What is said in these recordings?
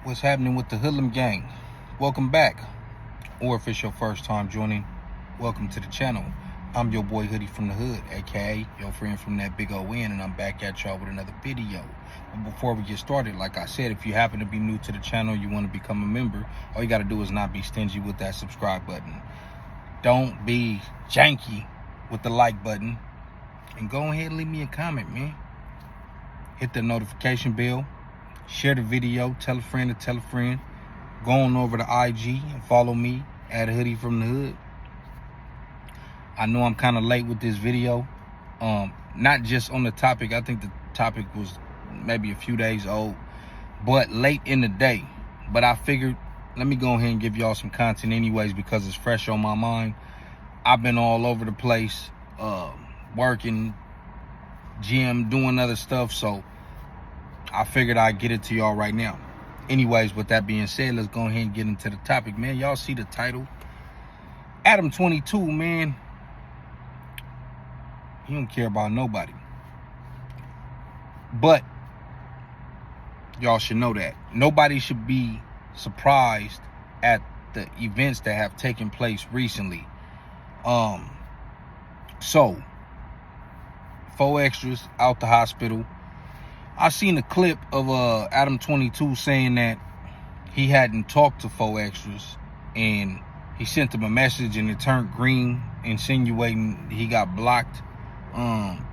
What's happening with the Hoodlum gang? Welcome back. Or if it's your first time joining, welcome to the channel. I'm your boy Hoodie from the Hood, aka your friend from that big O N, and I'm back at y'all with another video. But before we get started, like I said, if you happen to be new to the channel, you want to become a member, all you got to do is not be stingy with that subscribe button. Don't be janky with the like button. And go ahead and leave me a comment, man. Hit the notification bell. Share the video. Tell a friend to tell a friend. Go on over to IG and follow me at Hoodie from the Hood. I know I'm kind of late with this video. Not just on the topic. I think the topic was maybe a few days old, but late in the day. But I figured, let me go ahead and give y'all some content anyways because it's fresh on my mind. I've been all over the place, working, gym, doing other stuff, so I figured I'd get it to y'all right now. Anyways, with that being said, let's go ahead and get into the topic, man. Y'all see the title? Adam 22, man. He don't care about nobody. But y'all should know that. Nobody should be surprised at the events that have taken place recently. So, Faux Extras out the hospital. I seen a clip of Adam 22 saying that he hadn't talked to Faux Extras and he sent them a message and it turned green, insinuating he got blocked. And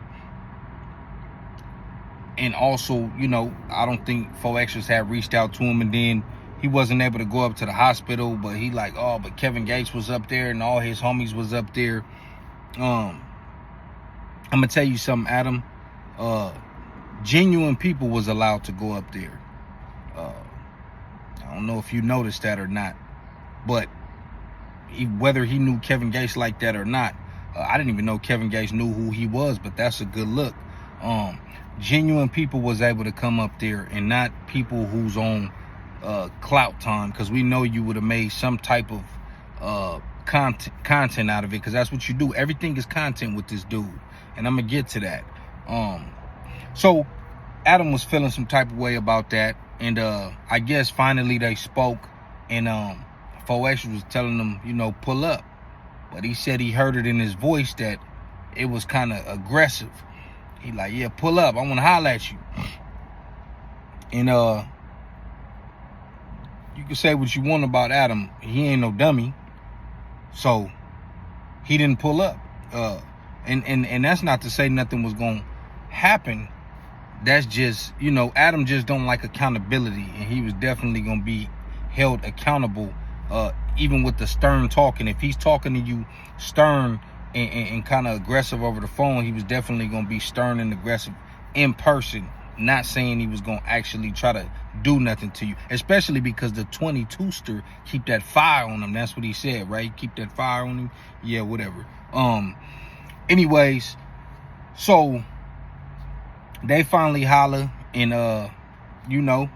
also, you know, I don't think Faux Extras had reached out to him, and then he wasn't able to go up to the hospital, but he like, oh, but Kevin Gates was up there and all his homies was up there. I'm gonna tell you something, Adam. Genuine people was allowed to go up there. I don't know if you noticed that or not, but whether he knew Kevin Gates like that or not, I didn't even know Kevin Gates knew who he was, but that's a good look. Genuine people was able to come up there, and not people who's on clout time, because we know you would have made some type of content out of it, because that's what you do. Everything is content with this dude, and I'm gonna get to that. So Adam was feeling some type of way about that, and I guess finally they spoke, and Faux Extras was telling them, you know, pull up. But he said he heard it in his voice that it was kind of aggressive. He like, yeah, pull up, I want to holler at you. And you can say what you want about Adam, he ain't no dummy, so he didn't pull up. And that's not to say nothing was gonna happen. That's just, you know, Adam just don't like accountability, and he was definitely gonna be held accountable, even with the stern talking. If he's talking to you stern and kind of aggressive over the phone, he was definitely gonna be stern and aggressive in person. Not saying he was gonna actually try to do nothing to you, especially because the 22ster keep that fire on him. That's what he said, right? Keep that fire on him. Yeah, whatever. Anyways, so they finally holler, and you know,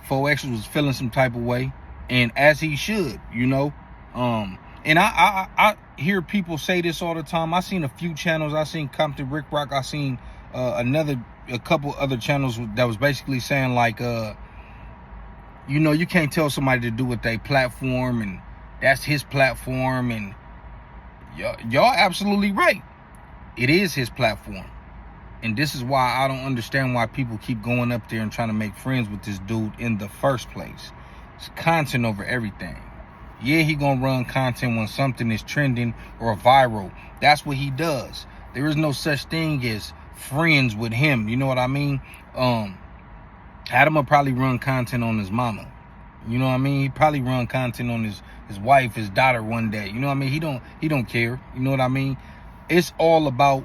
Faux Extras was feeling some type of way, and as he should, you know. And I hear people say this all the time. I seen a few channels. I seen Compton Rick Rock. I seen a couple other channels that was basically saying like, you know, you can't tell somebody to do what they platform, and that's his platform, and y'all absolutely right. It is his platform. And this is why I don't understand why people keep going up there and trying to make friends with this dude in the first place. It's content over everything. Yeah, he gonna run content when something is trending or viral. That's what he does. There is no such thing as friends with him. You know what I mean? Adam will probably run content on his mama. You know what I mean? He probably run content on his wife, his daughter one day. You know what I mean? He don't care. You know what I mean? It's all about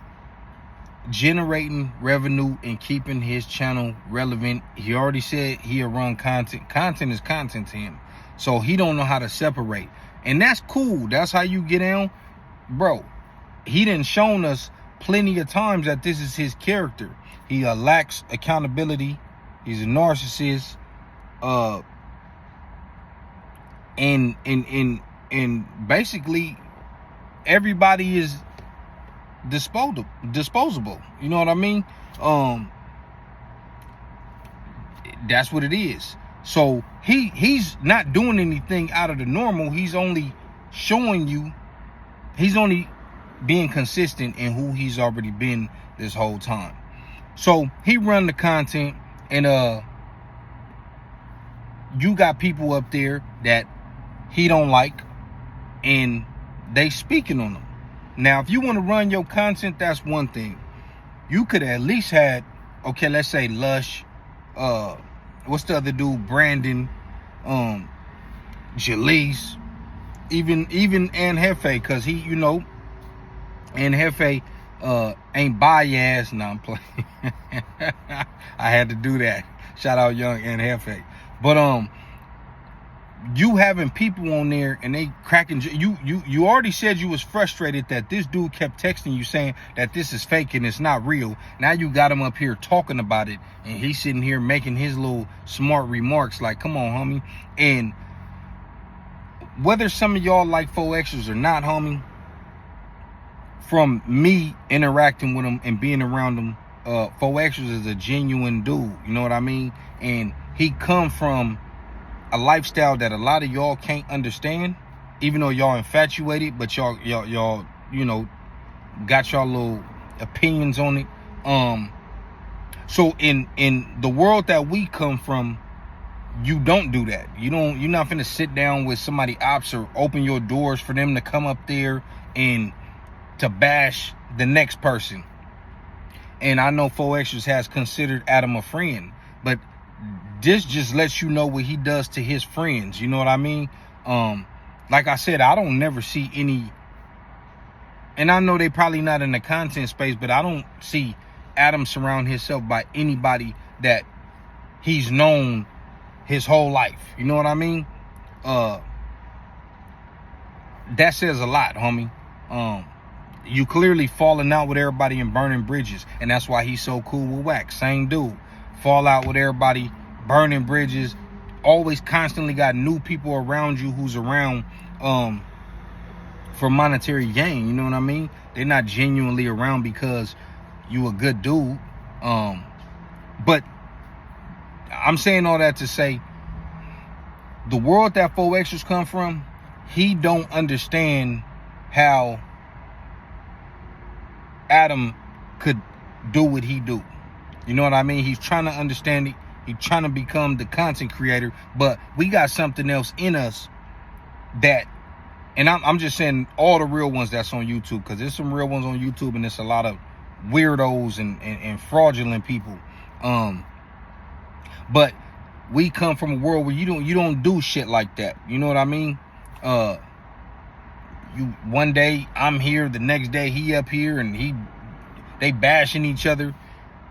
generating revenue and keeping his channel relevant. He already said he'll run content. Content is content to him. So he don't know how to separate. And that's cool. That's how you get down. Bro, he done shown us plenty of times that this is his character. He lacks accountability. He's a narcissist. And basically everybody is disposable. You know what I mean? That's what it is. So he's not doing anything out of the normal. He's only showing you, he's only being consistent in who he's already been this whole time. So he run the content, and you got people up there that he don't like, and they speaking on him. Now, if you want to run your content, that's one thing. You could at least had, okay, let's say Lush, what's the other dude, Brandon, Jaleese, even and Hefe, cause he, you know, and Hefe ain't biased. No, I'm playing. I had to do that. Shout out Young and Hefe. But you having people on there and they cracking, you already said you was frustrated that this dude kept texting you saying that this is fake and it's not real. Now you got him up here talking about it, and he's sitting here making his little smart remarks like, come on, homie. And whether some of y'all like Faux Extras or not, homie, from me interacting with him and being around him, Faux Extras is a genuine dude, you know what I mean? And he come from a lifestyle that a lot of y'all can't understand, even though y'all infatuated, but y'all, you know, got y'all little opinions on it. So in the world that we come from, you don't do that. You're not finna sit down with somebody ops or open your doors for them to come up there and to bash the next person. And I know Faux Extras has considered Adam a friend, but this just lets you know what he does to his friends. You know what I mean? Like I said, I don't never see any, and I know they probably not in the content space, but I don't see Adam surround himself by anybody that he's known his whole life. You know what I mean? That says a lot, homie. You clearly falling out with everybody and burning bridges, and that's why he's so cool with Wax. Same dude. Fall out with everybody, burning bridges, always constantly got new people around you who's around for monetary gain. You know what I mean? They're not genuinely around because you a good dude. But I'm saying all that to say, the world that Faux Extras come from, he don't understand how Adam could do what he do. You know what I mean? He's trying to understand it. He's trying to become the content creator, but we got something else in us that, and I'm just saying all the real ones that's on YouTube, because there's some real ones on YouTube and there's a lot of weirdos and fraudulent people. But we come from a world where you don't do shit like that. You know what I mean? You one day I'm here, the next day he up here, and they bashing each other.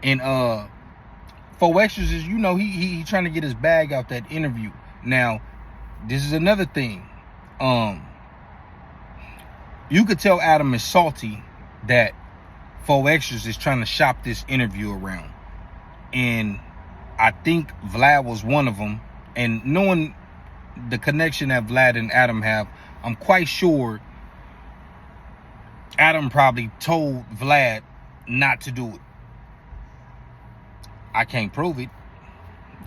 And Faux Extras is, you know, he trying to get his bag out that interview. Now, this is another thing. You could tell Adam is salty that Faux Extras is trying to shop this interview around. And I think Vlad was one of them. And knowing the connection that Vlad and Adam have, I'm quite sure Adam probably told Vlad not to do it. I can't prove it.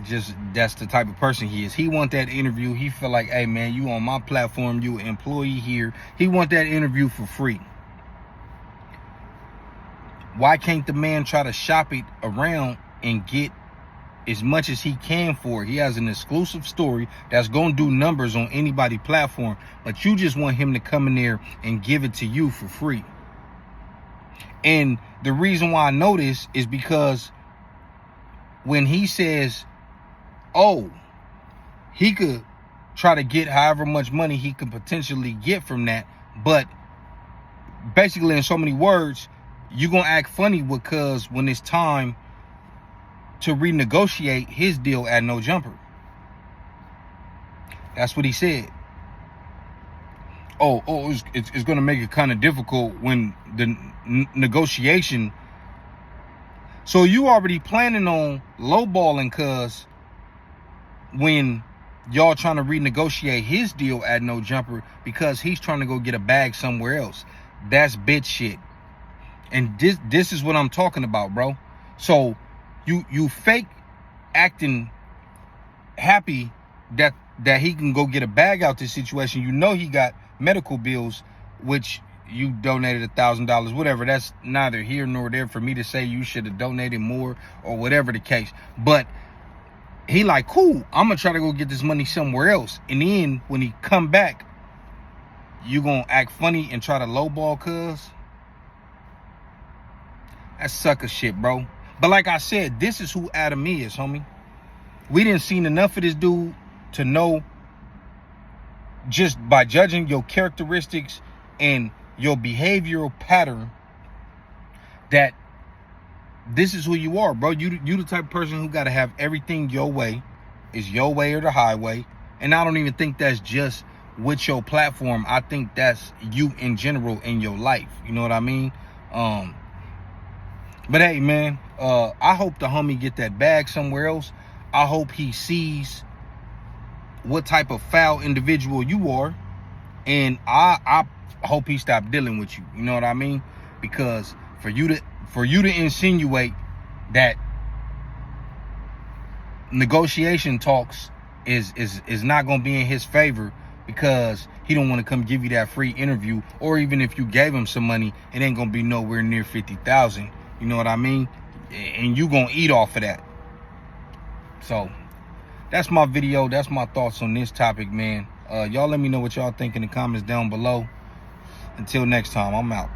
Just that's the type of person he is. He want that interview. He feel like, hey man, you on my platform, you an employee here. He want that interview for free. Why can't the man try to shop it around and get as much as he can for it? He has an exclusive story that's gonna do numbers on anybody's platform, but you just want him to come in there and give it to you for free. And the reason why I know this is because when he says, oh, he could try to get however much money he could potentially get from that, but basically in so many words, you're gonna act funny because when it's time to renegotiate his deal at no jumper. That's what he said. It's gonna make it kind of difficult when the negotiation. So you already planning on lowballing, cuz when y'all trying to renegotiate his deal at no jumper because he's trying to go get a bag somewhere else. That's bitch shit. And this is what I'm talking about, bro. So you fake acting happy that he can go get a bag out this situation. You know he got medical bills, which you donated $1,000, whatever. That's neither here nor there for me to say you should have donated more or whatever the case. But he like, cool, I'm gonna try to go get this money somewhere else. And then when he come back, you gonna act funny and try to lowball cuz? That's sucker shit, bro. But like I said, this is who Adam is, homie. We didn't seen enough of this dude to know, just by judging your characteristics and your behavioral pattern, that this is who you are, bro. You the type of person who got to have everything your way. Is your way or the highway. And I don't even think that's just with your platform. I think that's you in general in your life. You know what I mean? But hey, man, I hope the homie get that bag somewhere else. I hope he sees what type of foul individual you are, and I hope he stop dealing with you. You know what I mean? Because for you to insinuate that negotiation talks is not going to be in his favor because he don't want to come give you that free interview, or even if you gave him some money, it ain't going to be nowhere near 50,000. You know what I mean? And you going to eat off of that. So that's my video. That's my thoughts on this topic, man. Y'all let me know what y'all think in the comments down below. Until next time, I'm out.